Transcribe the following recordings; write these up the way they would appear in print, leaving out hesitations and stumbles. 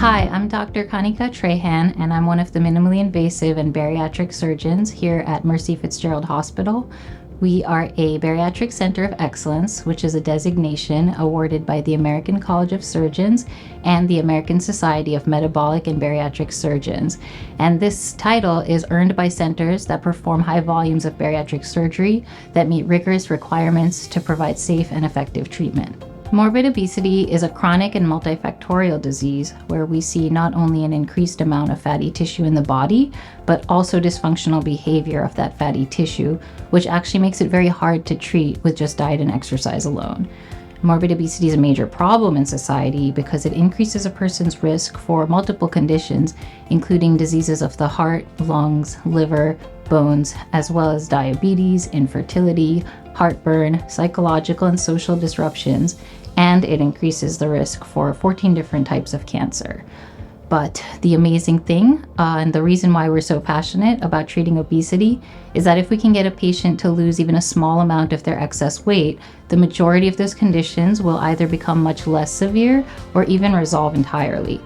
Hi, I'm Dr. Kanika Trehan, and I'm one of the minimally invasive and bariatric surgeons here at Mercy Fitzgerald Hospital. We are a bariatric center of excellence, which is a designation awarded by the American College of Surgeons and the American Society of Metabolic and Bariatric Surgeons. And this title is earned by centers that perform high volumes of bariatric surgery that meet rigorous requirements to provide safe and effective treatment. Morbid obesity is a chronic and multifactorial disease where we see not only an increased amount of fatty tissue in the body, but also dysfunctional behavior of that fatty tissue, which actually makes it very hard to treat with just diet and exercise alone. Morbid obesity is a major problem in society because it increases a person's risk for multiple conditions, including diseases of the heart, lungs, liver, bones, as well as diabetes, infertility, heartburn, psychological and social disruptions, and it increases the risk for 14 different types of cancer. But the amazing thing, and the reason why we're so passionate about treating obesity, is that if we can get a patient to lose even a small amount of their excess weight, the majority of those conditions will either become much less severe or even resolve entirely.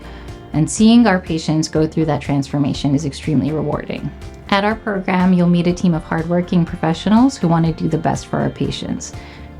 And seeing our patients go through that transformation is extremely rewarding. At our program, you'll meet a team of hardworking professionals who want to do the best for our patients.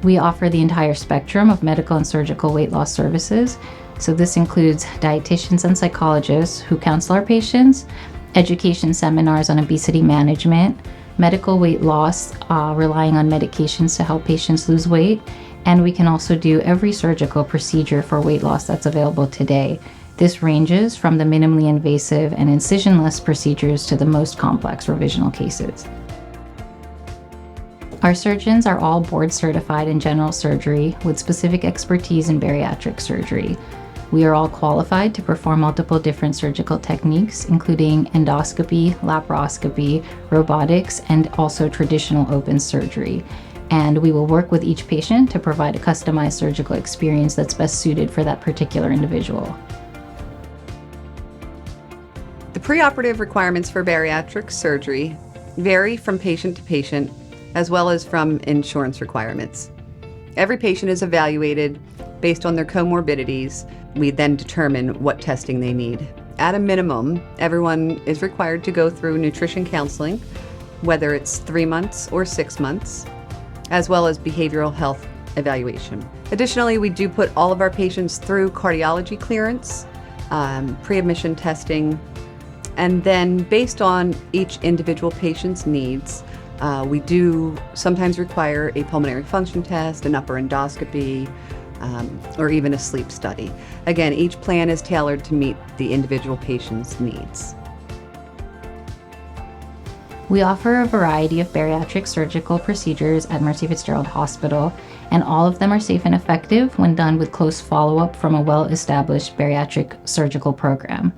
We offer the entire spectrum of medical and surgical weight loss services. So this includes dietitians and psychologists who counsel our patients, education seminars on obesity management, medical weight loss, relying on medications to help patients lose weight, and we can also do every surgical procedure for weight loss that's available today. This ranges from the minimally invasive and incisionless procedures to the most complex revisional cases. Our surgeons are all board certified in general surgery with specific expertise in bariatric surgery. We are all qualified to perform multiple different surgical techniques, including endoscopy, laparoscopy, robotics, and also traditional open surgery. And we will work with each patient to provide a customized surgical experience that's best suited for that particular individual. The preoperative requirements for bariatric surgery vary from patient to patient, as well as from insurance requirements. Every patient is evaluated based on their comorbidities. We then determine what testing they need. At a minimum, everyone is required to go through nutrition counseling, whether it's 3 months or 6 months, as well as behavioral health evaluation. Additionally, we do put all of our patients through cardiology clearance, pre-admission testing, and then based on each individual patient's needs, we do sometimes require a pulmonary function test, an upper endoscopy, or even a sleep study. Again, each plan is tailored to meet the individual patient's needs. We offer a variety of bariatric surgical procedures at Mercy Fitzgerald Hospital, and all of them are safe and effective when done with close follow-up from a well-established bariatric surgical program.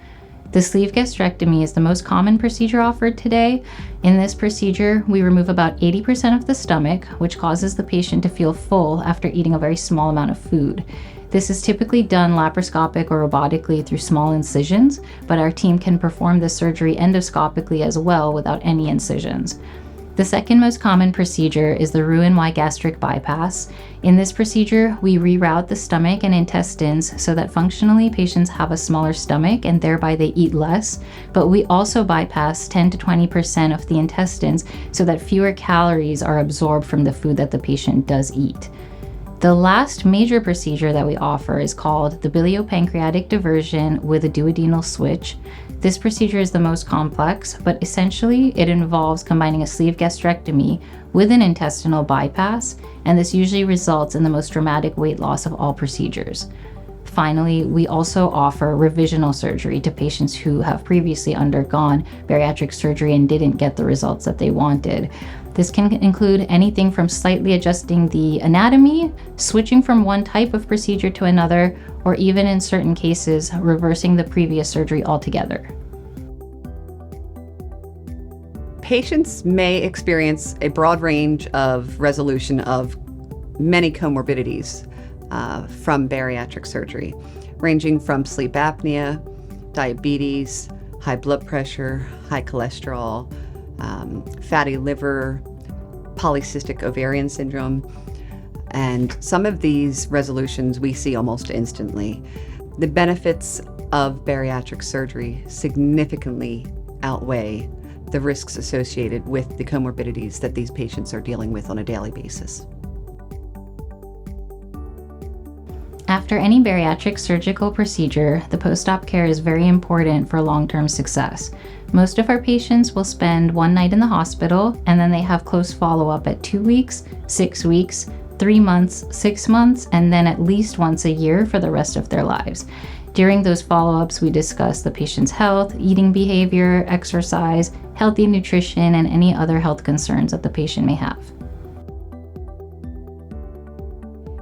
The sleeve gastrectomy is the most common procedure offered today. In this procedure, we remove about 80% of the stomach, which causes the patient to feel full after eating a very small amount of food. This is typically done laparoscopic or robotically through small incisions, but our team can perform this surgery endoscopically as well without any incisions. The second most common procedure is the Roux-en-Y gastric bypass. In this procedure, we reroute the stomach and intestines so that functionally patients have a smaller stomach and thereby they eat less, but we also bypass 10 to 20% of the intestines so that fewer calories are absorbed from the food that the patient does eat. The last major procedure that we offer is called the biliopancreatic diversion with a duodenal switch. This procedure is the most complex, but essentially it involves combining a sleeve gastrectomy with an intestinal bypass, and this usually results in the most dramatic weight loss of all procedures. Finally, we also offer revisional surgery to patients who have previously undergone bariatric surgery and didn't get the results that they wanted. This can include anything from slightly adjusting the anatomy, switching from one type of procedure to another, or even in certain cases, reversing the previous surgery altogether. Patients may experience a broad range of resolution of many comorbidities from bariatric surgery, ranging from sleep apnea, diabetes, high blood pressure, high cholesterol, fatty liver, polycystic ovarian syndrome, and some of these resolutions we see almost instantly. The benefits of bariatric surgery significantly outweigh the risks associated with the comorbidities that these patients are dealing with on a daily basis. After any bariatric surgical procedure, the post-op care is very important for long-term success. Most of our patients will spend one night in the hospital, and then they have close follow-up at 2 weeks, 6 weeks, 3 months, 6 months, and then at least once a year for the rest of their lives. During those follow-ups, we discuss the patient's health, eating behavior, exercise, healthy nutrition, and any other health concerns that the patient may have.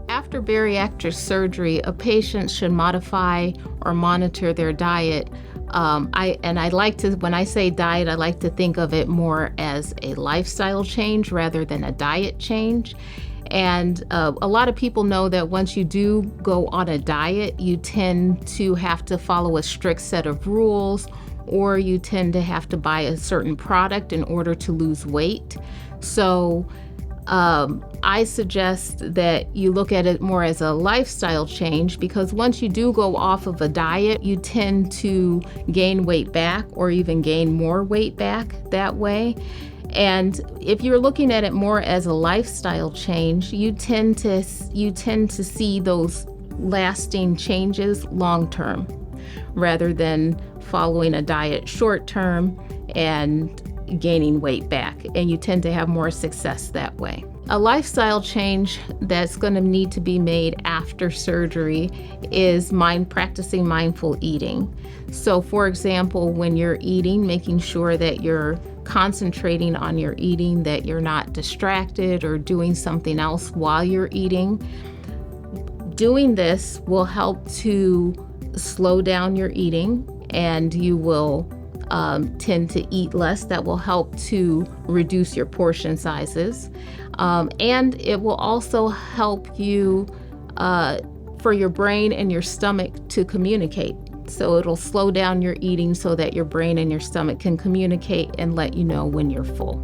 After bariatric surgery, a patient should modify or monitor their diet. When I say diet, I like to think of it more as a lifestyle change rather than a diet change. And a lot of people know that once you do go on a diet, you tend to have to follow a strict set of rules, or you tend to have to buy a certain product in order to lose weight. So I suggest that you look at it more as a lifestyle change, because once you do go off of a diet, you tend to gain weight back or even gain more weight back that way. And if you're looking at it more as a lifestyle change, you tend to see those lasting changes long term, rather than following a diet short term and gaining weight back, and you tend to have more success that way. A lifestyle change that's going to need to be made after surgery is practicing mindful eating. So for example, when you're eating, making sure that you're concentrating on your eating, that you're not distracted or doing something else while you're eating. Doing this will help to slow down your eating, and you will tend to eat less. That will help to reduce your portion sizes. And it will also help you for your brain and your stomach to communicate. So it'll slow down your eating so that your brain and your stomach can communicate and let you know when you're full.